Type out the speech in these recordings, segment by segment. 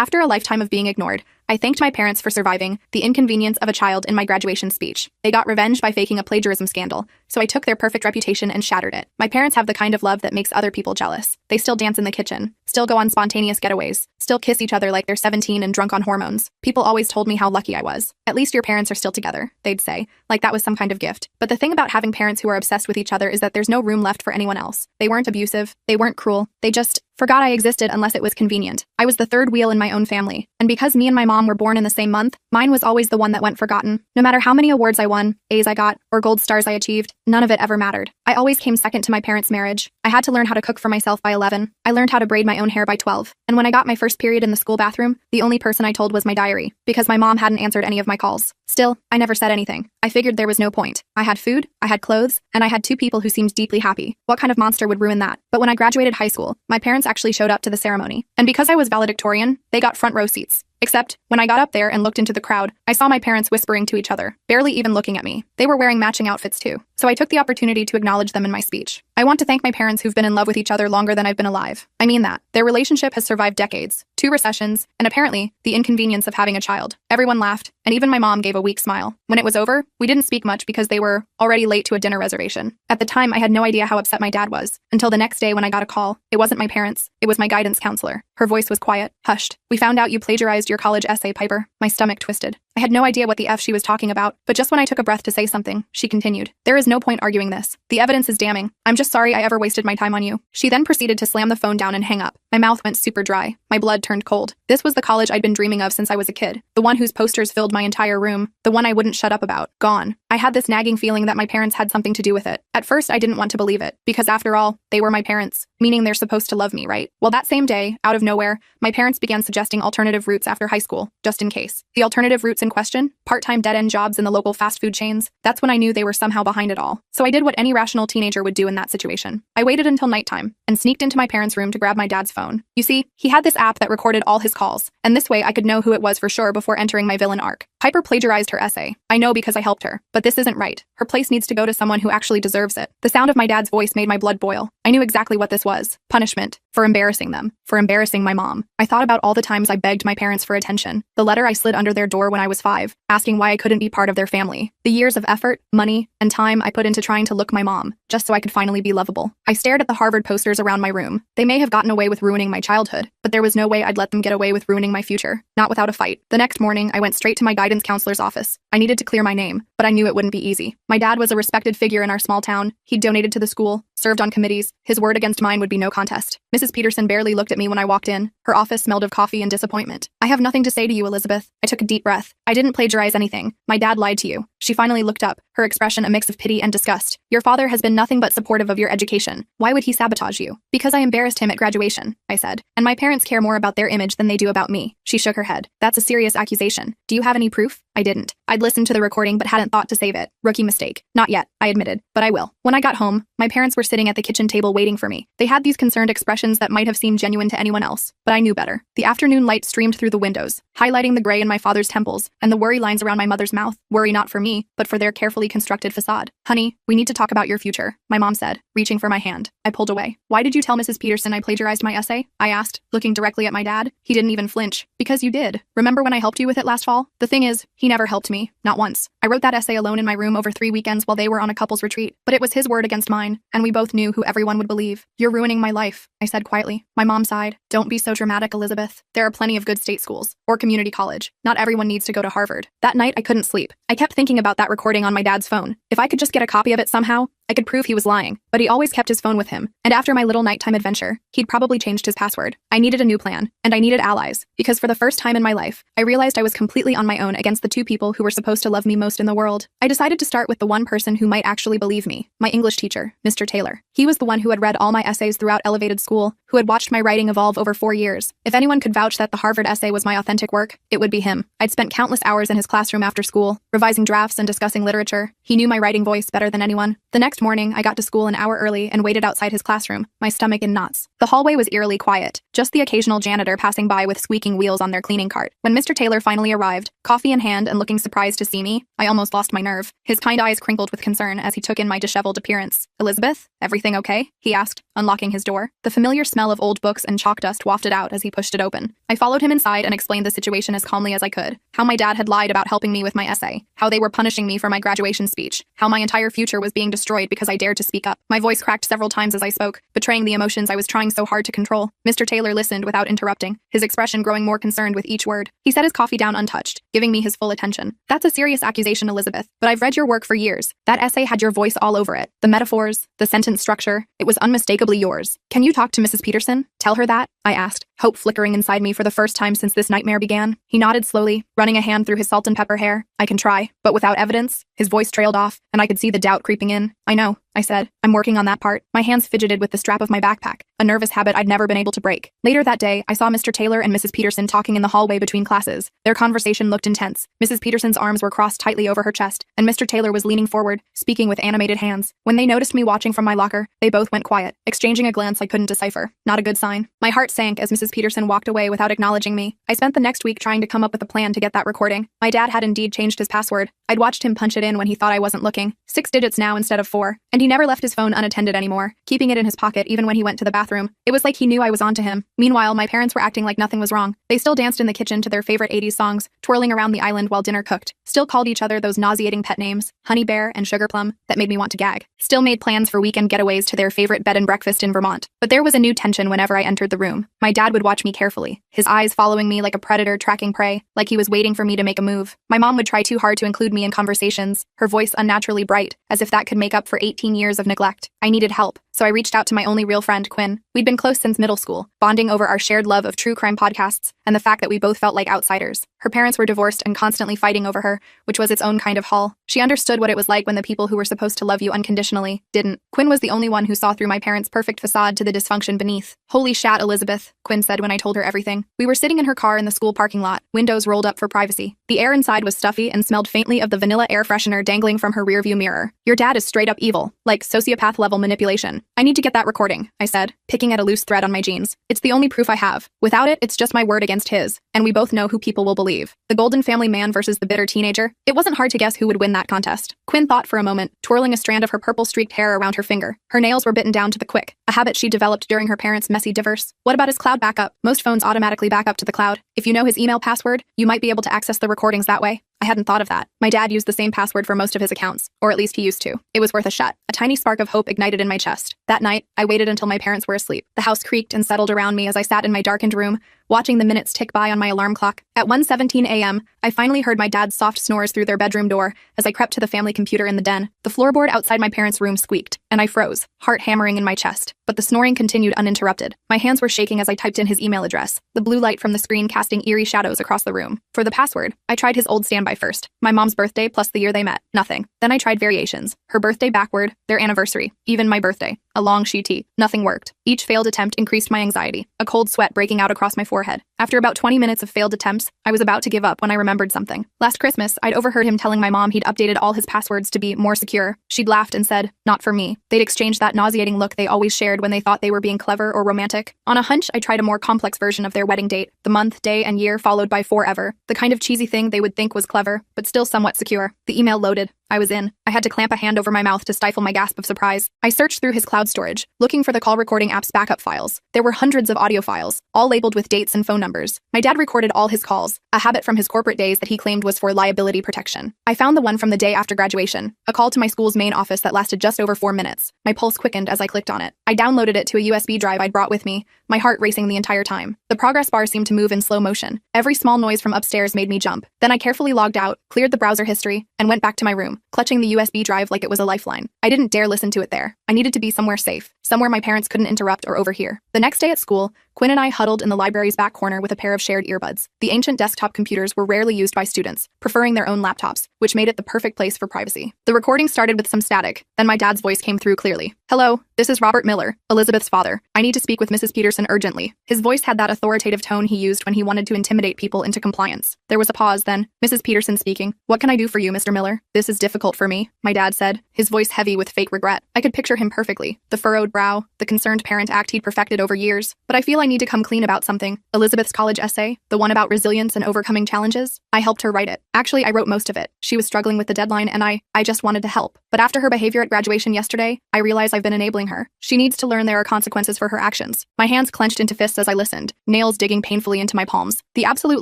After a lifetime of being ignored, I thanked my parents for surviving the inconvenience of a child in my graduation speech. They got revenge by faking a plagiarism scandal, so I took their perfect reputation and shattered it. My parents have the kind of love that makes other people jealous. They still dance in the kitchen, still go on spontaneous getaways, still kiss each other like they're 17 and drunk on hormones. People always told me how lucky I was. At least your parents are still together, they'd say, like that was some kind of gift. But the thing about having parents who are obsessed with each other is that there's no room left for anyone else. They weren't abusive, they weren't cruel, they just forgot I existed unless it was convenient. I was the third wheel in my own family, and because me and my mom were born in the same month, mine was always the one that went forgotten. No matter how many awards I won, A's I got, or gold stars I achieved, none of it ever mattered. I always came second to my parents' marriage. I had to learn how to cook for myself by 11. I learned how to braid my own hair by 12. And when I got my first period in the school bathroom, the only person I told was my diary, because my mom hadn't answered any of my calls. Still, I never said anything. I figured there was no point. I had food, I had clothes, and I had two people who seemed deeply happy. What kind of monster would ruin that? But when I graduated high school, my parents actually showed up to the ceremony. And because I was valedictorian, they got front row seats. Except, when I got up there and looked into the crowd, I saw my parents whispering to each other, barely even looking at me. They were wearing matching outfits too. So I took the opportunity to acknowledge them in my speech. I want to thank my parents who've been in love with each other longer than I've been alive. I mean that. Their relationship has survived decades, 2 recessions, and apparently, the inconvenience of having a child. Everyone laughed, and even my mom gave a weak smile. When it was over, we didn't speak much because they were already late to a dinner reservation. At the time, I had no idea how upset my dad was, until the next day when I got a call. It wasn't my parents, it was my guidance counselor. Her voice was quiet, hushed. "We found out you plagiarized your college essay, Piper." My stomach twisted. I had no idea what the F she was talking about, but just when I took a breath to say something, she continued. "There is no point arguing this. The evidence is damning. I'm just sorry I ever wasted my time on you." She then proceeded to slam the phone down and hang up. My mouth went super dry. My blood turned cold. This was the college I'd been dreaming of since I was a kid. The one whose posters filled my entire room. The one I wouldn't shut up about. Gone. I had this nagging feeling that my parents had something to do with it. At first, I didn't want to believe it, because after all, they were my parents, meaning they're supposed to love me, right? Well, that same day, out of nowhere, my parents began suggesting alternative routes after high school, just in case. The alternative routes in question? Part-time dead-end jobs in the local fast food chains. That's when I knew they were somehow behind it all. So I did what any rational teenager would do in that situation. I waited until nighttime and sneaked into my parents' room to grab my dad's phone. You see, he had this app that recorded all his calls, and this way I could know who it was for sure before entering my villain arc. Piper plagiarized her essay. I know because I helped her. But this isn't right. Her place needs to go to someone who actually deserves it. The sound of my dad's voice made my blood boil. I knew exactly what this was. Punishment. For embarrassing them. For embarrassing my mom. I thought about all the times I begged my parents for attention. The letter I slid under their door when I was 5, asking why I couldn't be part of their family. The years of effort, money, and time I put into trying to look my mom, just so I could finally be lovable. I stared at the Harvard posters around my room. They may have gotten away with ruining my childhood, but there was no way I'd let them get away with ruining my future. Not without a fight. The next morning, I went straight to my guidance counselor's office. I needed to clear my name, but I knew it wouldn't be easy. My dad was a respected figure in our small town. He'd donated to the school, served on committees. His word against mine would be no contest. Mrs. Peterson barely looked at me when I walked in. Her office smelled of coffee and disappointment. "I have nothing to say to you, Elizabeth." I took a deep breath. "I didn't plagiarize anything. My dad lied to you." She finally looked up, her expression a mix of pity and disgust. "Your father has been nothing but supportive of your education. Why would he sabotage you?" "Because I embarrassed him at graduation," I said. "And my parents care more about their image than they do about me." She shook her head. "That's a serious accusation. Do you have any proof?" I didn't. I'd listened to the recording but hadn't thought to save it. Rookie mistake. Not yet, I admitted, but I will. When I got home, my parents were sitting at the kitchen table waiting for me. They had these concerned expressions that might have seemed genuine to anyone else, but I knew better. The afternoon light streamed through the windows, highlighting the gray in my father's temples and the worry lines around my mother's mouth. Worry not for me, but for their carefully constructed facade. "Honey, we need to talk about your future," my mom said, reaching for my hand. I pulled away. "Why did you tell Mrs. Peterson I plagiarized my essay?" I asked, looking directly at my dad. He didn't even flinch. "Because you did. Remember when I helped you with it last fall?" The thing is, he never helped me. Not once. I wrote that essay alone in my room over 3 weekends while they were on a couple's retreat, but it was his word against mine, and we both knew who everyone would believe. "You're ruining my life," I said quietly. My mom sighed. "Don't be so dramatic, Elizabeth. There are plenty of good state schools, or community college. Not everyone needs to go to Harvard." That night, I couldn't sleep. I kept thinking about that recording on my dad's phone. If I could just get a copy of it somehow, I could prove he was lying, but he always kept his phone with him, and after my little nighttime adventure, he'd probably changed his password. I needed a new plan, and I needed allies, because for the first time in my life, I realized I was completely on my own against the 2 people who were supposed to love me most in the world. I decided to start with the one person who might actually believe me, my English teacher, Mr. Taylor. He was the one who had read all my essays throughout elevated school, who had watched my writing evolve over 4 years. If anyone could vouch that the Harvard essay was my authentic work, it would be him. I'd spent countless hours in his classroom after school, revising drafts and discussing literature. He knew my writing voice better than anyone. The next next morning, I got to school an hour early and waited outside his classroom, my stomach in knots. The hallway was eerily quiet, just the occasional janitor passing by with squeaking wheels on their cleaning cart. When Mr. Taylor finally arrived, coffee in hand and looking surprised to see me, I almost lost my nerve. His kind eyes crinkled with concern as he took in my disheveled appearance. "Elizabeth, everything okay?" he asked, unlocking his door. The familiar smell of old books and chalk dust wafted out as he pushed it open. I followed him inside and explained the situation as calmly as I could. How my dad had lied about helping me with my essay, how they were punishing me for my graduation speech, how my entire future was being destroyed because I dared to speak up. My voice cracked several times as I spoke, betraying the emotions I was trying so hard to control. Mr. Taylor listened without interrupting, his expression growing more concerned with each word. He set his coffee down untouched, giving me his full attention. "That's a serious accusation, Elizabeth, but I've read your work for years. That essay had your voice all over it. The metaphors, the sentence structure, it was unmistakably yours. Can you talk to Mrs. Peterson? Tell her that?" I asked, hope flickering inside me for the first time since this nightmare began. He nodded slowly, running a hand through his salt and pepper hair. "I can try, but without evidence." His voice trailed off, and I could see the doubt creeping in. "I know," I said. "I'm working on that part." My hands fidgeted with the strap of my backpack, a nervous habit I'd never been able to break. Later that day, I saw Mr. Taylor and Mrs. Peterson talking in the hallway between classes. Their conversation looked intense. Mrs. Peterson's arms were crossed tightly over her chest, and Mr. Taylor was leaning forward, speaking with animated hands. When they noticed me watching from my locker, they both went quiet, exchanging a glance I couldn't decipher. Not a good sign. My heart sank as Mrs. Peterson walked away without acknowledging me. I spent the next week trying to come up with a plan to get that recording. My dad had indeed changed his password. I'd watched him punch it in when he thought I wasn't looking. 6 digits now instead of 4. And he never left his phone unattended anymore, keeping it in his pocket even when he went to the bathroom. It was like he knew I was onto him. Meanwhile, my parents were acting like nothing was wrong. They still danced in the kitchen to their favorite 80s songs, twirling around the island while dinner cooked. Still called each other those nauseating pet names, Honey Bear and Sugar Plum, that made me want to gag. Still made plans for weekend getaways to their favorite bed and breakfast in Vermont. But there was a new tension whenever I entered the room. My dad would watch me carefully, his eyes following me like a predator tracking prey, like he was waiting for me to make a move. My mom would try too hard to include me in conversations, her voice unnaturally bright, as if that could make up for 18 years of neglect. I needed help, so I reached out to my only real friend, Quinn. We'd been close since middle school, bonding over our shared love of true crime podcasts and the fact that we both felt like outsiders. Her parents were divorced and constantly fighting over her, which was its own kind of haul. She understood what it was like when the people who were supposed to love you unconditionally didn't. Quinn was the only one who saw through my parents' perfect facade to the dysfunction beneath. "Holy shat, Elizabeth," Quinn said when I told her everything. We were sitting in her car in the school parking lot, windows rolled up for privacy. The air inside was stuffy and smelled faintly of the vanilla air freshener dangling from her rearview mirror. "Your dad is straight up evil, like sociopath-level manipulation. I need to get that recording," I said, picking at a loose thread on my jeans. "It's the only proof I have. Without it, it's just my word against his, and we both know who people will believe. The Golden family man versus the bitter teenager. It wasn't hard to guess who would win that contest." Quinn thought for a moment, twirling a strand of her purple-streaked hair around her finger. Her nails were bitten down to the quick, a habit she developed during her parents' messy divorce. "What about his cloud backup? Most phones automatically back up to the cloud. If you know his email password, you might be able to access the recordings that way." I hadn't thought of that. My dad used the same password for most of his accounts, or at least he used to. It was worth a shot. A tiny spark of hope ignited in my chest. That night, I waited until my parents were asleep. The house creaked and settled around me as I sat in my darkened room, watching the minutes tick by on my alarm clock. At 1:17 a.m., I finally heard my dad's soft snores through their bedroom door as I crept to the family computer in the den. The floorboard outside my parents' room squeaked, and I froze, heart hammering in my chest. But the snoring continued uninterrupted. My hands were shaking as I typed in his email address, the blue light from the screen casting eerie shadows across the room. For the password, I tried his old standby first. My mom's birthday plus the year they met. Nothing. Then I tried variations. Her birthday backward, their anniversary, even my birthday. A long sheet. Nothing worked. Each failed attempt increased my anxiety, a cold sweat breaking out across my forehead. After about 20 minutes of failed attempts, I was about to give up when I remembered something. Last Christmas, I'd overheard him telling my mom he'd updated all his passwords to be more secure. She'd laughed and said, "Not for me." They'd exchanged that nauseating look they always shared when they thought they were being clever or romantic. On a hunch, I tried a more complex version of their wedding date, the month, day, and year followed by forever, the kind of cheesy thing they would think was clever, but still somewhat secure. The email loaded. I was in. I had to clamp a hand over my mouth to stifle my gasp of surprise. I searched through his cloud storage, looking for the call recording app's backup files. There were hundreds of audio files, all labeled with dates and phone numbers. My dad recorded all his calls, a habit from his corporate days that he claimed was for liability protection. I found the one from the day after graduation, a call to my school's main office that lasted just over 4 minutes. My pulse quickened as I clicked on it. I downloaded it to a USB drive I'd brought with me, my heart racing the entire time. The progress bar seemed to move in slow motion. Every small noise from upstairs made me jump. Then I carefully logged out, cleared the browser history, and went back to my room, clutching the USB drive like it was a lifeline. I didn't dare listen to it there. I needed to be somewhere safe, somewhere my parents couldn't interrupt or overhear. The next day at school, Quinn and I huddled in the library's back corner with a pair of shared earbuds. The ancient desktop computers were rarely used by students, preferring their own laptops, which made it the perfect place for privacy. The recording started with some static, then my dad's voice came through clearly. "Hello, this is Robert Miller. Miller, Elizabeth's father. I need to speak with Mrs. Peterson urgently. His voice had that authoritative tone he used when he wanted to intimidate people into compliance. There was a pause, then, Mrs. Peterson speaking. What can I do for you, Mr. Miller? This is difficult for me, my dad said, his voice heavy with fake regret. I could picture him perfectly. The furrowed brow, the concerned parent act he'd perfected over years. But I feel I need to come clean about something. Elizabeth's college essay, the one about resilience and overcoming challenges, I helped her write it. Actually, I wrote most of it. She was struggling with the deadline and I just wanted to help. But after her behavior at graduation yesterday, I realize I've been enabling her. She needs to learn there are consequences for her actions. My hands clenched into fists as I listened, nails digging painfully into my palms. The absolute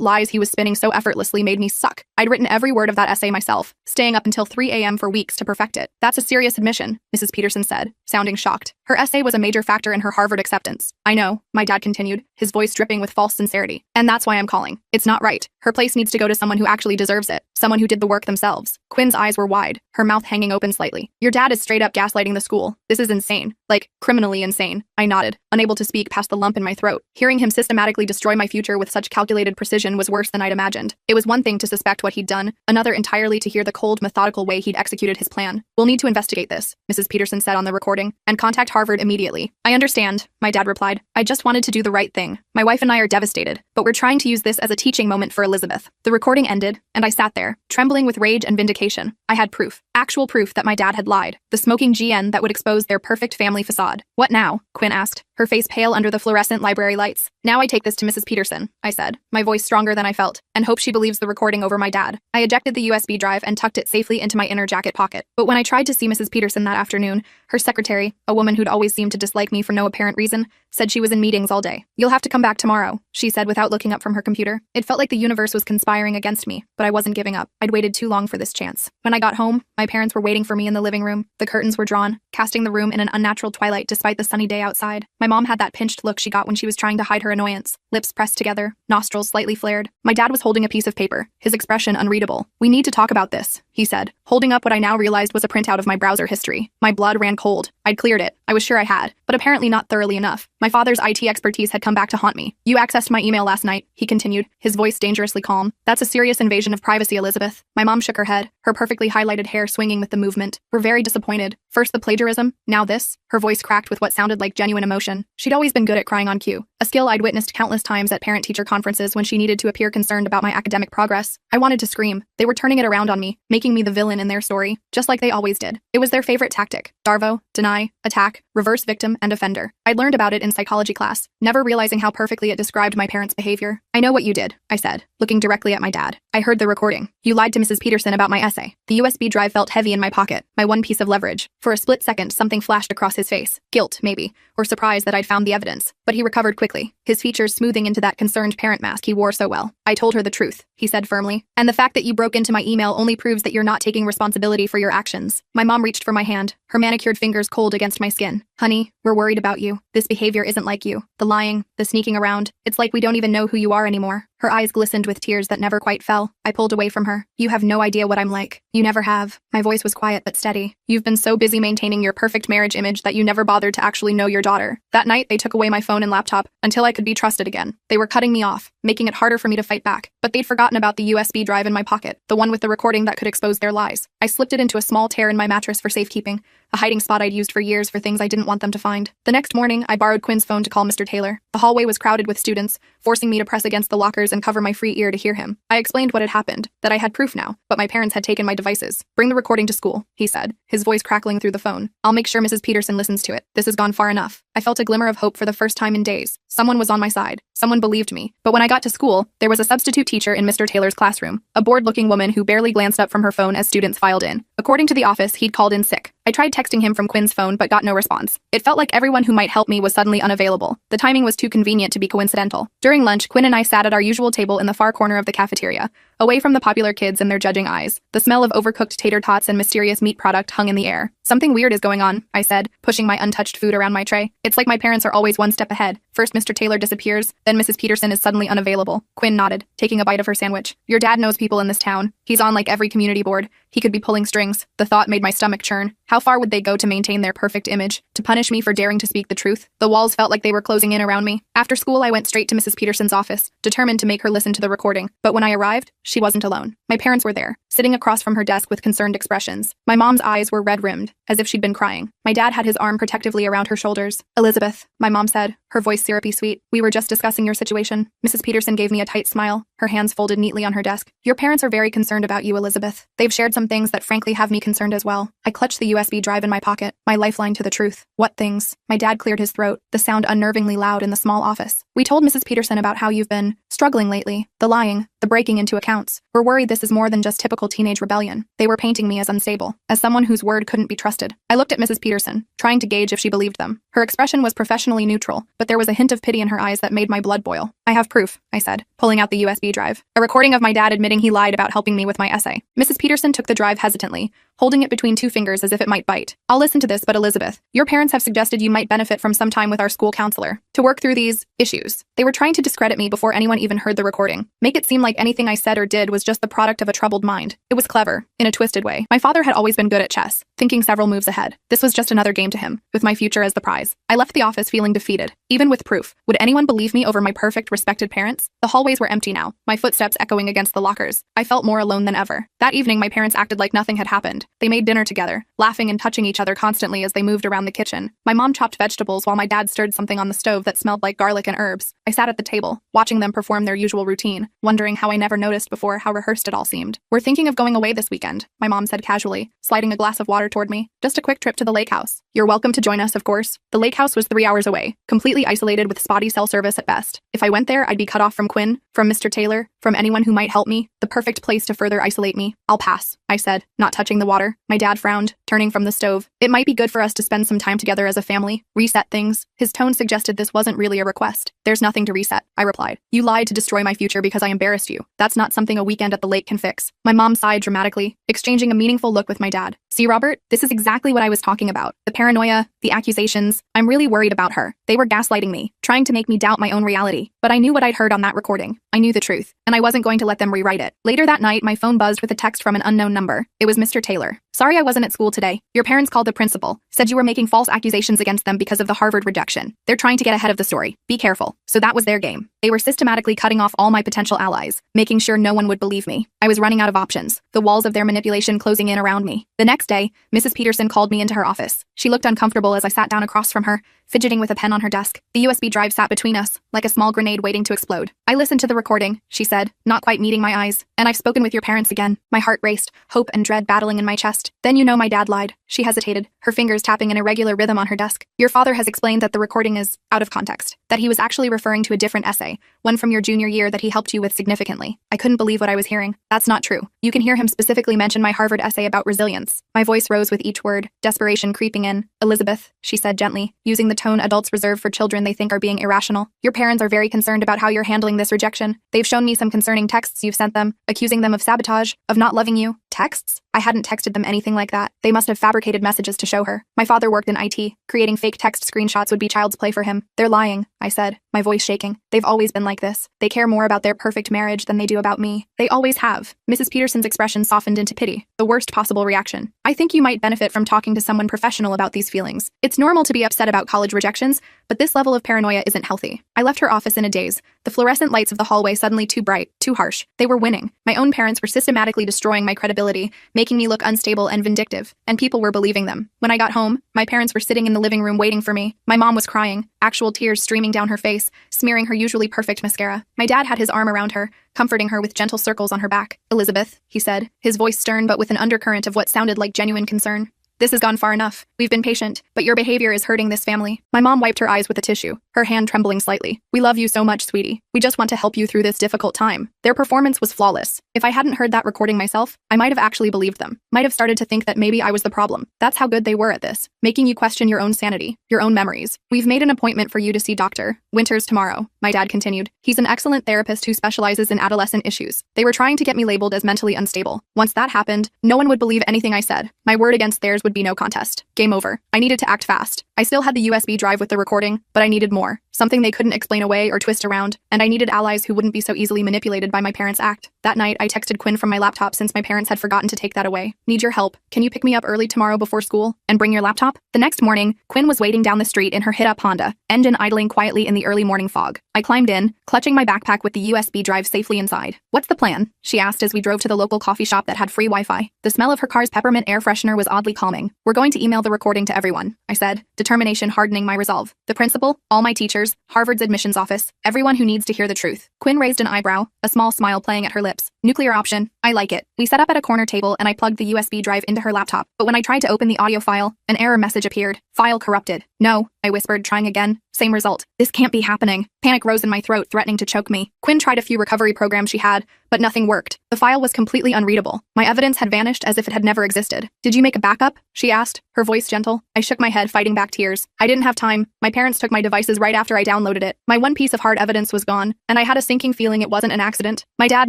lies he was spinning so effortlessly made me suck. I'd written every word of that essay myself, staying up until 3 a.m. for weeks to perfect it. That's a serious admission, Mrs. Peterson said, sounding shocked. Her essay was a major factor in her Harvard acceptance. I know, my dad continued, his voice dripping with false sincerity. And that's why I'm calling. It's not right. Her place needs to go to someone who actually deserves it, someone who did the work themselves. Quinn's eyes were wide, her mouth hanging open slightly. Your dad is straight up gaslighting the school. This is insane. Like, criminally insane. I nodded, unable to speak past the lump in my throat. Hearing him systematically destroy my future with such calculated precision was worse than I'd imagined. It was one thing to suspect what he'd done, another entirely to hear the cold, methodical way he'd executed his plan. We'll need to investigate this, Mrs. Peterson said on the recording, and contact Harvard immediately. I understand, my dad replied. I just wanted to do the right thing. My wife and I are devastated, but we're trying to use this as a teaching moment for Elizabeth. The recording ended, and I sat there, trembling with rage and vindication. I had proof, actual proof that my dad had lied. The smoking GN that would expose their perfect family facade. What now? Quinn asked, her face pale under the fluorescent library lights. Now I take this to Mrs. Peterson, I said, my voice stronger than I felt, and hope she believes the recording over my dad. I ejected the USB drive and tucked it safely into my inner jacket pocket. But when I tried to see Mrs. Peterson that afternoon, her secretary, a woman who'd always seemed to dislike me for no apparent reason, said she was in meetings all day. You'll have to come back tomorrow, she said without looking up from her computer. It felt like the universe was conspiring against me, but I wasn't giving up. I'd waited too long for this chance. When I got home, my parents were waiting for me in the living room. The curtains were drawn, casting the room in an unnatural twilight despite the sunny day outside. My mom had that pinched look she got when she was trying to hide her annoyance, lips pressed together, nostrils slightly flared. My dad was holding a piece of paper, his expression unreadable. We need to talk about this, he said, holding up what I now realized was a printout of my browser history. My blood ran cold. I'd cleared it. I was sure I had, but apparently not thoroughly enough. My father's IT expertise had come back to haunt me. You accessed my email last night, he continued, his voice dangerously calm. That's a serious invasion of privacy, Elizabeth. My mom shook her head, her perfectly highlighted hair swinging with the movement. We're very disappointed. First the plagiarism, now this. Her voice cracked with what sounded like genuine emotion. She'd always been good at crying on cue, a skill I'd witnessed countless times at parent-teacher conferences when she needed to appear concerned about my academic progress. I wanted to scream. They were turning it around on me, making me the villain in their story, just like they always did. It was their favorite tactic. Darvo, deny, attack, reverse victim, and offender. I'd learned about it in psychology class, never realizing how perfectly it described my parents' behavior. I know what you did, I said, looking directly at my dad. I heard the recording. You lied to Mrs. Peterson about my essay. The USB drive felt heavy in my pocket, my one piece of leverage. For a split second, something flashed across his face. Guilt, maybe, or surprise that I'd found the evidence. But he recovered quickly, his features smoothing into that concerned parent mask he wore so well. I told her the truth, he said firmly. And the fact that you broke into my email only proves that you're not taking responsibility for your actions. My mom reached for my hand, her manicured fingers cold against my skin. Honey, we're worried about you. This behavior isn't like you. The lying, the sneaking around. It's like we don't even know who you are anymore. Her eyes glistened with tears that never quite fell. I pulled away from her. You have no idea what I'm like. You never have. My voice was quiet but steady. You've been so busy maintaining your perfect marriage image that you never bothered to actually know your daughter. That night, they took away my phone and laptop until I could be trusted again. They were cutting me off, making it harder for me to fight back. But they'd forgotten about the USB drive in my pocket, the one with the recording that could expose their lies. I slipped it into a small tear in my mattress for safekeeping, a hiding spot I'd used for years for things I didn't want them to find. The next morning, I borrowed Quinn's phone to call Mr. Taylor. The hallway was crowded with students, forcing me to press against the lockers and cover my free ear to hear him. I explained what had happened, that I had proof now, but my parents had taken my devices. Bring the recording to school, he said, his voice crackling through the phone. I'll make sure Mrs. Peterson listens to it. This has gone far enough. I felt a glimmer of hope for the first time in days. Someone was on my side. Someone believed me. But when I got to school, there was a substitute teacher in Mr. Taylor's classroom, a bored-looking woman who barely glanced up from her phone as students filed in. According to the office, he'd called in sick. I tried texting him from Quinn's phone but got no response. It felt like everyone who might help me was suddenly unavailable. The timing was too convenient to be coincidental. During lunch, Quinn and I sat at our usual table in the far corner of the cafeteria, away from the popular kids and their judging eyes. The smell of overcooked tater tots and mysterious meat product hung in the air. Something weird is going on, I said, pushing my untouched food around my tray. It's like my parents are always one step ahead. First Mr. Taylor disappears, then Mrs. Peterson is suddenly unavailable. Quinn nodded, taking a bite of her sandwich. Your dad knows people in this town. He's on like every community board. He could be pulling strings. The thought made my stomach churn. How far would they go to maintain their perfect image, to punish me for daring to speak the truth? The walls felt like they were closing in around me. After school, I went straight to Mrs. Peterson's office, determined to make her listen to the recording. But when I arrived, she wasn't alone. My parents were there, sitting across from her desk with concerned expressions. My mom's eyes were red-rimmed, as if she'd been crying. My dad had his arm protectively around her shoulders. "Elizabeth," my mom said, her voice syrupy sweet, "we were just discussing your situation." Mrs. Peterson gave me a tight smile, her hands folded neatly on her desk. "Your parents are very concerned about you, Elizabeth. They've shared some things that frankly have me concerned as well." I clutched the USB drive in my pocket, my lifeline to the truth. "What things?" My dad cleared his throat, the sound unnervingly loud in the small office. "We told Mrs. Peterson about how you've been struggling lately, the lying, the breaking into accounts. We're worried this is more than just typical teenage rebellion." They were painting me as unstable, as someone whose word couldn't be trusted. I looked at Mrs. Peterson, trying to gauge if she believed them. Her expression was professionally neutral, but there was a hint of pity in her eyes that made my blood boil. "I have proof," I said, pulling out the USB drive. A recording of my dad admitting he lied about helping me with my essay. Mrs. Peterson took the drive hesitantly, holding it between two fingers as if it might bite. "I'll listen to this, but Elizabeth, your parents have suggested you might benefit from some time with our school counselor to work through these issues." They were trying to discredit me before anyone even heard the recording, make it seem like anything I said or did was just the product of a troubled mind. It was clever, in a twisted way. My father had always been good at chess, thinking several moves ahead. This was just another game to him, with my future as the prize. I left the office feeling defeated. Even with proof, would anyone believe me over my perfect, respected parents? The hallways were empty now, my footsteps echoing against the lockers. I felt more alone than ever. That evening, my parents acted like nothing had happened. They made dinner together, laughing and touching each other constantly as they moved around the kitchen. My mom chopped vegetables while my dad stirred something on the stove that smelled like garlic and herbs. I sat at the table, watching them perform their usual routine, wondering how I never noticed before how rehearsed it all seemed. "We're thinking of going away this weekend," my mom said casually, sliding a glass of water toward me. "Just a quick trip to the lake house. You're welcome to join us, of course." The lake house was 3 hours away, completely isolated with spotty cell service at best. If I went there, I'd be cut off from Quinn, from Mr. Taylor, from anyone who might help me. The perfect place to further isolate me. "I'll pass," I said, not touching the water. My dad frowned, turning from the stove. "It might be good for us to spend some time together as a family, reset things." His tone suggested this wasn't really a request. "There's nothing to reset," I replied. "You lied to destroy my future because I embarrassed you. That's not something a weekend at the lake can fix." My mom sighed dramatically, exchanging a meaningful look with my dad. "See, Robert, this is exactly what I was talking about. The paranoia, the accusations. I'm really worried about her. They were gaslighting me, trying to make me doubt my own reality. But I knew what I'd heard on that recording. I knew the truth, and I wasn't going to let them rewrite it." Later that night, my phone buzzed with a text from an unknown number. It was Mr. Taylor. "Sorry I wasn't at school today. Your parents called the principal, said you were making false accusations against them because of the Harvard rejection. They're trying to get ahead of the story. Be careful." So that was their game. They were systematically cutting off all my potential allies, making sure no one would believe me. I was running out of options, the walls of their manipulation closing in around me. The next day, Mrs. Peterson called me into her office. She looked uncomfortable as I sat down across from her, fidgeting with a pen on her desk. The USB drive sat between us, like a small grenade waiting to explode. "I listened to the recording," she said, not quite meeting my eyes. "And I've spoken with your parents again." My heart raced, hope and dread battling in my chest. "Then you know my dad lied." She hesitated, her fingers tapping an irregular rhythm on her desk. "Your father has explained that the recording is out of context, that he was actually referring to a different essay, one from your junior year that he helped you with significantly." I couldn't believe what I was hearing. "That's not true. You can hear him specifically mention my Harvard essay about resilience." My voice rose with each word, desperation creeping in. "Elizabeth," she said gently, using the tone adults reserve for children they think are being irrational, "your parents are very concerned about how you're handling this rejection. They've shown me some concerning texts you've sent them, accusing them of sabotage, of not loving you." Texts? I hadn't texted them anything like that. They must have fabricated messages to show her. My father worked in IT. Creating fake text screenshots would be child's play for him. "They're lying," I said, my voice shaking. "They've always been like this. They care more about their perfect marriage than they do about me. They always have." Mrs. Peterson's expression softened into pity, the worst possible reaction. "I think you might benefit from talking to someone professional about these feelings. It's normal to be upset about college rejections, but this level of paranoia isn't healthy." I left her office in a daze, the fluorescent lights of the hallway suddenly too bright, too harsh. They were winning. My own parents were systematically destroying my credibility, making me look unstable and vindictive, and people were believing them. When I got home, my parents were sitting in the living room waiting for me. My mom was crying, actual tears streaming down her face, smearing her usually perfect mascara. My dad had his arm around her, comforting her with gentle circles on her back. "Elizabeth," he said, his voice stern but with an undercurrent of what sounded like genuine concern. "This has gone far enough. We've been patient, but your behavior is hurting this family." My mom wiped her eyes with a tissue, her hand trembling slightly. "We love you so much, sweetie. We just want to help you through this difficult time." Their performance was flawless. If I hadn't heard that recording myself, I might have actually believed them. Might have started to think that maybe I was the problem. That's how good they were at this, making you question your own sanity, your own memories. "We've made an appointment for you to see Dr. Winters tomorrow," my dad continued. "He's an excellent therapist who specializes in adolescent issues." They were trying to get me labeled as mentally unstable. Once that happened, no one would believe anything I said. My word against theirs would would be no contest. Game over. I needed to act fast. I still had the USB drive with the recording, but I needed more. Something they couldn't explain away or twist around, and I needed allies who wouldn't be so easily manipulated by my parents' act. That night, I texted Quinn from my laptop since my parents had forgotten to take that away. Need your help. Can you pick me up early tomorrow before school and bring your laptop? The next morning, Quinn was waiting down the street in her hit-up Honda, engine idling quietly in the early morning fog. I climbed in, clutching my backpack with the USB drive safely inside. What's the plan? She asked as we drove to the local coffee shop that had free Wi-Fi. The smell of her car's peppermint air freshener was oddly calming. We're going to email the recording to everyone, I said, determination hardening my resolve. The principal, all my teachers, Harvard's admissions office, everyone who needs to hear the truth. Quinn raised an eyebrow, a small smile playing at her lips. Nuclear option. I like it. We set up at a corner table and I plugged the USB drive into her laptop. But when I tried to open the audio file, an error message appeared. File corrupted. No, I whispered, trying again. Same result. This can't be happening. Panic rose in my throat, threatening to choke me. Quinn tried a few recovery programs she had, but nothing worked. The file was completely unreadable. My evidence had vanished as if it had never existed. Did you make a backup? She asked, her voice gentle. I shook my head, fighting back tears. I didn't have time. My parents took my devices right after I downloaded it. My one piece of hard evidence was gone, and I had a sinking feeling it wasn't an accident. My dad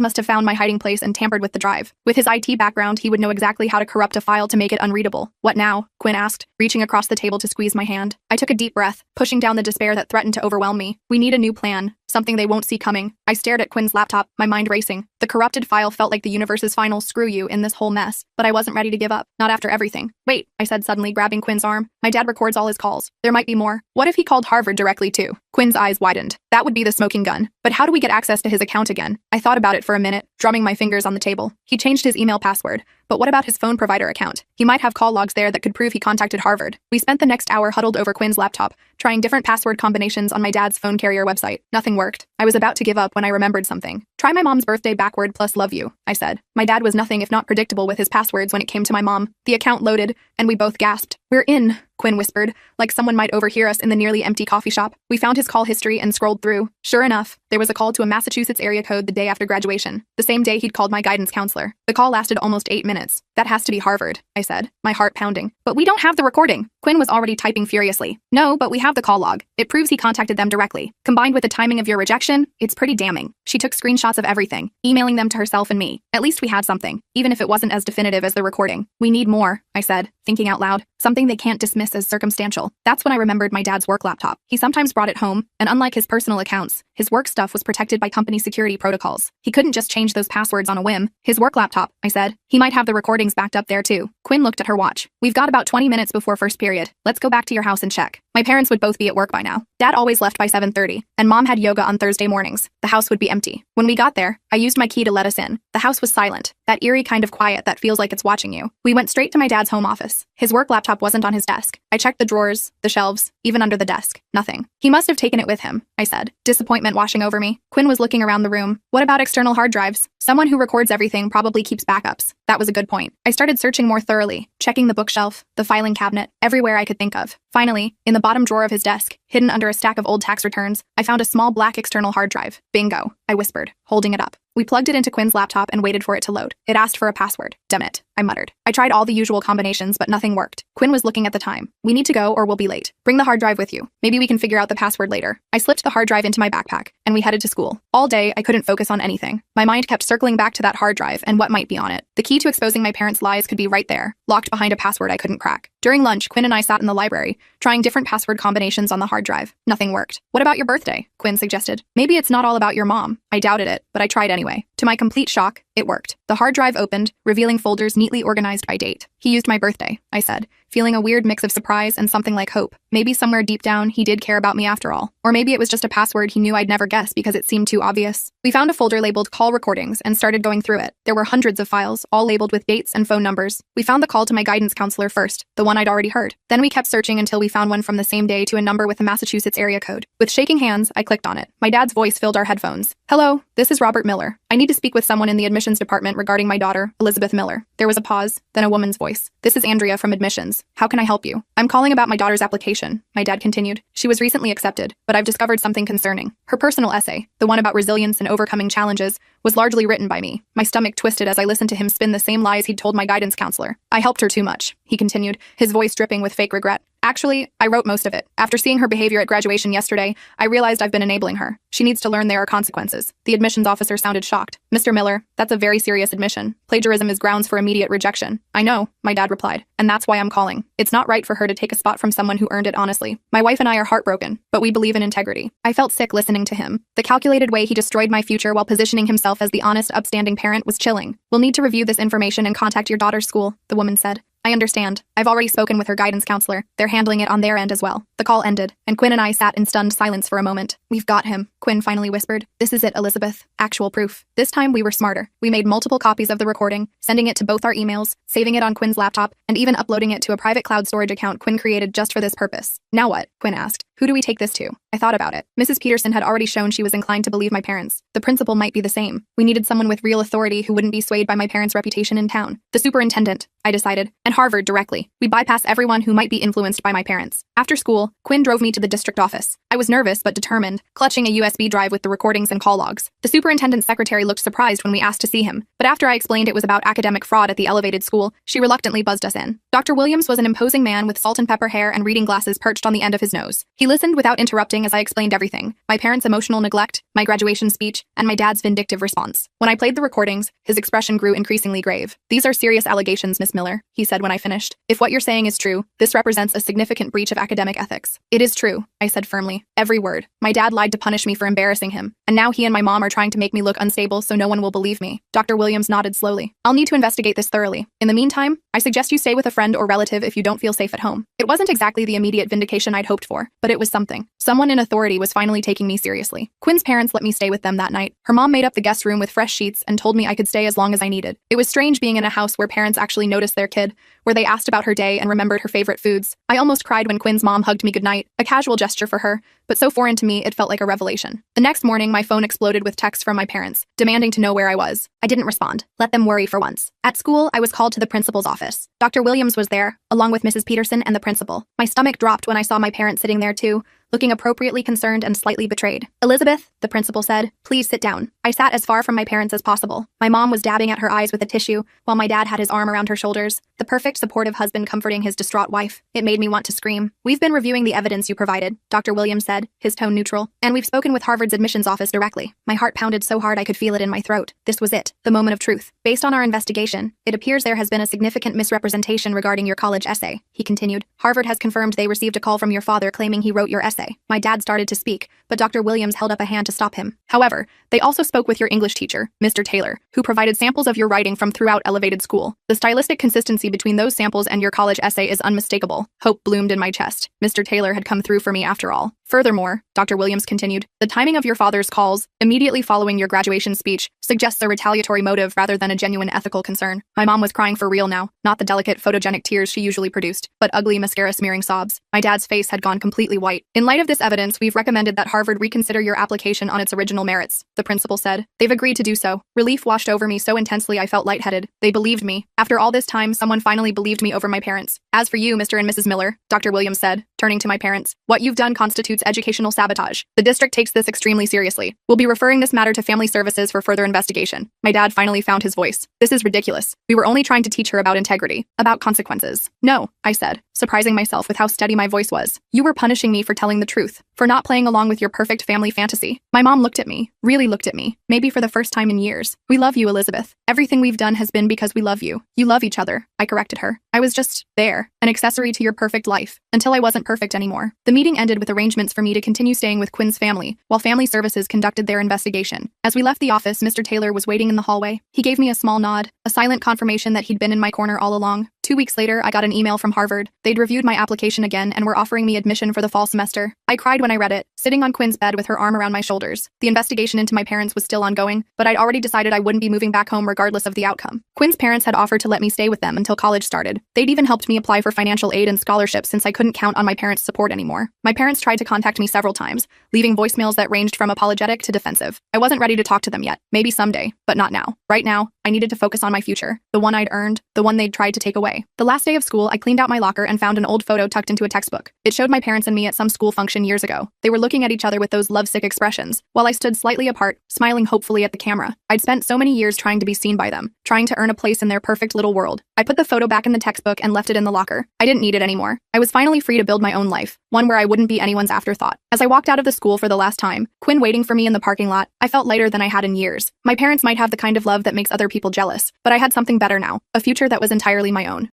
must have found my hiding place and tampered with the drive. With his IT background, he would know exactly how to corrupt a file to make it unreadable. What now? Quinn asked, reaching across the table to squeeze my hand. I took a deep breath, pushing down the despair that threatened to overwhelm me. We need a new plan. Something they won't see coming. I stared at Quinn's laptop, my mind racing. The corrupted file felt like the universe's final screw you in this whole mess, but I wasn't ready to give up. Not after everything. Wait, I said suddenly, grabbing Quinn's arm. My dad records all his calls. There might be more. What if he called Harvard directly too? Quinn's eyes widened. That would be the smoking gun. But how do we get access to his account again? I thought about it for a minute, drumming my fingers on the table. He changed his email password. But what about his phone provider account? He might have call logs there that could prove he contacted Harvard. We spent the next hour huddled over Quinn's laptop, trying different password combinations on my dad's phone carrier website. Nothing worked. I was about to give up when I remembered something. Try my mom's birthday backward plus love you, I said. My dad was nothing if not predictable with his passwords when it came to my mom. The account loaded, and we both gasped. We're in, Quinn whispered, like someone might overhear us in the nearly empty coffee shop. We found his call history and scrolled through. Sure enough, there was a call to a Massachusetts area code the day after graduation, the same day he'd called my guidance counselor. The call lasted almost 8 minutes. That has to be Harvard, I said, my heart pounding. But we don't have the recording. Quinn was already typing furiously. No, but we have the call log. It proves he contacted them directly. Combined with the timing of your rejection, it's pretty damning. She took screenshots of everything, emailing them to herself and me. At least we had something, even if it wasn't as definitive as the recording. We need more, I said, thinking out loud. Something they can't dismiss as circumstantial. That's when I remembered my dad's work laptop. He sometimes brought it home, and unlike his personal accounts, his work stuff was protected by company security protocols. He couldn't just change those passwords on a whim. His work laptop, I said. He might have the recordings backed up there too. Quinn looked at her watch. We've got about 20 minutes before first period. Let's go back to your house and check. My parents would both be at work by now. Dad always left by 7:30, and Mom had yoga on Thursday mornings. The house would be empty. When we got there, I used my key to let us in. The house was silent, that eerie kind of quiet that feels like it's watching you. We went straight to my dad's home office. His work laptop wasn't on his desk. I checked the drawers, the shelves, even under the desk. Nothing. He must have taken it with him, I said, disappointment washing over me. Quinn was looking around the room. What about external hard drives? Someone who records everything probably keeps backups. That was a good point. I started searching more thoroughly, checking the bookshelf, the filing cabinet, everywhere I could think of. Finally, in the bottom drawer of his desk, hidden under a stack of old tax returns, I found a small black external hard drive. Bingo, I whispered, holding it up. We plugged it into Quinn's laptop and waited for it to load. It asked for a password. Damn it, I muttered. I tried all the usual combinations, but nothing worked. Quinn was looking at the time. We need to go or we'll be late. Bring the hard drive with you. Maybe we can figure out the password later. I slipped the hard drive into my backpack, and we headed to school. All day, I couldn't focus on anything. My mind kept circling back to that hard drive and what might be on it. The key to exposing my parents' lies could be right there, locked behind a password I couldn't crack. During lunch, Quinn and I sat in the library, trying different password combinations on the hard drive. Nothing worked. What about your birthday? Quinn suggested. Maybe it's not all about your mom. I doubted it, but I tried anyway. To my complete shock, it worked. The hard drive opened, revealing folders neatly organized by date. He used my birthday, I said, feeling a weird mix of surprise and something like hope. Maybe somewhere deep down, he did care about me after all. Or maybe it was just a password he knew I'd never guess because it seemed too obvious. We found a folder labeled call recordings and started going through it. There were hundreds of files, all labeled with dates and phone numbers. We found the call to my guidance counselor first, the one I'd already heard. Then we kept searching until we found one from the same day to a number with a Massachusetts area code. With shaking hands, I clicked on it. My dad's voice filled our headphones. Hello, this is Robert Miller. I need to speak with someone in the admissions department regarding my daughter, Elizabeth Miller. There was a pause, then a woman's voice. This is Andrea from admissions. How can I help you? I'm calling about my daughter's application, my dad continued. She was recently accepted, but I've discovered something concerning. Her personal essay, the one about resilience and overcoming challenges, was largely written by me. My stomach twisted as I listened to him spin the same lies he'd told my guidance counselor. I helped her too much, he continued, his voice dripping with fake regret. Actually, I wrote most of it. After seeing her behavior at graduation yesterday, I realized I've been enabling her. She needs to learn there are consequences. The admissions officer sounded shocked. Mr. Miller, that's a very serious admission. Plagiarism is grounds for immediate rejection. I know, my dad replied, and that's why I'm calling. It's not right for her to take a spot from someone who earned it honestly. My wife and I are heartbroken, but we believe in integrity. I felt sick listening to him. The calculated way he destroyed my future while positioning himself as the honest, upstanding parent was chilling. We'll need to review this information and contact your daughter's school, the woman said. I understand. I've already spoken with her guidance counselor. They're handling it on their end as well. The call ended, and Quinn and I sat in stunned silence for a moment. We've got him, Quinn finally whispered. This is it, Elizabeth. Actual proof. This time we were smarter. We made multiple copies of the recording, sending it to both our emails, saving it on Quinn's laptop, and even uploading it to a private cloud storage account Quinn created just for this purpose. Now what? Quinn asked. Who do we take this to? I thought about it. Mrs. Peterson had already shown she was inclined to believe my parents. The principal might be the same. We needed someone with real authority who wouldn't be swayed by my parents' reputation in town. The superintendent, I decided, and Harvard directly. We'd bypass everyone who might be influenced by my parents. After school, Quinn drove me to the district office. I was nervous but determined, clutching a USB drive with the recordings and call logs. The superintendent's secretary looked surprised when we asked to see him, but after I explained it was about academic fraud at the elevated school, she reluctantly buzzed us in. Dr. Williams was an imposing man with salt and pepper hair and reading glasses perched on the end of his nose. He listened without interrupting as I explained everything: my parents' emotional neglect, my graduation speech, and my dad's vindictive response. When I played the recordings, his expression grew increasingly grave. These are serious allegations, Miss Miller, he said when I finished. If what you're saying is true, this represents a significant breach of academic ethics. It is true, I said firmly. Every word. My dad lied to punish me for embarrassing him, and now he and my mom are trying to make me look unstable so no one will believe me. Dr. Williams nodded slowly. I'll need to investigate this thoroughly. In the meantime, I suggest you stay with a friend or relative if you don't feel safe at home. It wasn't exactly the immediate vindication I'd hoped for, but it was something. Someone in authority was finally taking me seriously. Quinn's parents let me stay with them that night. Her mom made up the guest room with fresh sheets and told me I could stay as long as I needed. It was strange being in a house where parents actually noticed their kid, where they asked about her day and remembered her favorite foods. I almost cried when Quinn's mom hugged me goodnight, a casual gesture for her, but so foreign to me it felt like a revelation. The next morning, my phone exploded with texts from my parents, demanding to know where I was. I didn't respond. Let them worry for once. At school, I was called to the principal's office. Dr. Williams was there, along with Mrs. Peterson and the principal. My stomach dropped when I saw my parents sitting there too, looking appropriately concerned and slightly betrayed. Elizabeth, the principal said, please sit down. I sat as far from my parents as possible. My mom was dabbing at her eyes with a tissue, while my dad had his arm around her shoulders, the perfect supportive husband comforting his distraught wife. It made me want to scream. We've been reviewing the evidence you provided, Dr. Williams said, his tone neutral, and we've spoken with Harvard's admissions office directly. My heart pounded so hard I could feel it in my throat. This was it, the moment of truth. Based on our investigation, it appears there has been a significant misrepresentation regarding your college essay, he continued. Harvard has confirmed they received a call from your father claiming he wrote your essay. My dad started to speak, but Dr. Williams held up a hand to stop him. However, they also spoke with your English teacher, Mr. Taylor, who provided samples of your writing from throughout elevated school. The stylistic consistency between those samples and your college essay is unmistakable. Hope bloomed in my chest. Mr. Taylor had come through for me after all. Furthermore, Dr. Williams continued, the timing of your father's calls, immediately following your graduation speech, suggests a retaliatory motive rather than a genuine ethical concern. My mom was crying for real now, not the delicate photogenic tears she usually produced, but ugly mascara-smearing sobs. My dad's face had gone completely white. In light of this evidence, we've recommended that Harvard reconsider your application on its original merits, the principal said. They've agreed to do so. Relief washed over me so intensely I felt lightheaded. They believed me. After all this time, someone finally believed me over my parents. As for you, Mr. and Mrs. Miller, Dr. Williams said, turning to my parents, what you've done constitutes educational sabotage. The district takes this extremely seriously. We'll be referring this matter to family services for further investigation. My dad finally found his voice. This is ridiculous. We were only trying to teach her about integrity, about consequences. No, I said, surprising myself with how steady my voice was. You were punishing me for telling the truth, for not playing along with your perfect family fantasy. My mom looked at me, really looked at me, maybe for the first time in years. We love you, Elizabeth. Everything we've done has been because we love you. You love each other, I corrected her. I was just there, an accessory to your perfect life, until I wasn't perfect anymore. The meeting ended with arrangements for me to continue staying with Quinn's family, while family services conducted their investigation. As we left the office, Mr. Taylor was waiting in the hallway. He gave me a small nod, a silent confirmation that he'd been in my corner all along. 2 weeks later, I got an email from Harvard. They'd reviewed my application again and were offering me admission for the fall semester. I cried when I read it, sitting on Quinn's bed with her arm around my shoulders. The investigation into my parents was still ongoing, but I'd already decided I wouldn't be moving back home regardless of the outcome. Quinn's parents had offered to let me stay with them until college started. They'd even helped me apply for financial aid and scholarships since I couldn't count on my parents' support anymore. My parents tried to contact me several times, leaving voicemails that ranged from apologetic to defensive. I wasn't ready to talk to them yet. Maybe someday, but not now. Right now, I needed to focus on my future, the one I'd earned, the one they'd tried to take away. The last day of school, I cleaned out my locker and found an old photo tucked into a textbook. It showed my parents and me at some school function years ago. They were looking looking at each other with those lovesick expressions, while I stood slightly apart, smiling hopefully at the camera. I'd spent so many years trying to be seen by them, trying to earn a place in their perfect little world. I put the photo back in the textbook and left it in the locker. I didn't need it anymore. I was finally free to build my own life, one where I wouldn't be anyone's afterthought. As I walked out of the school for the last time, Quinn waiting for me in the parking lot, I felt lighter than I had in years. My parents might have the kind of love that makes other people jealous, but I had something better now, a future that was entirely my own.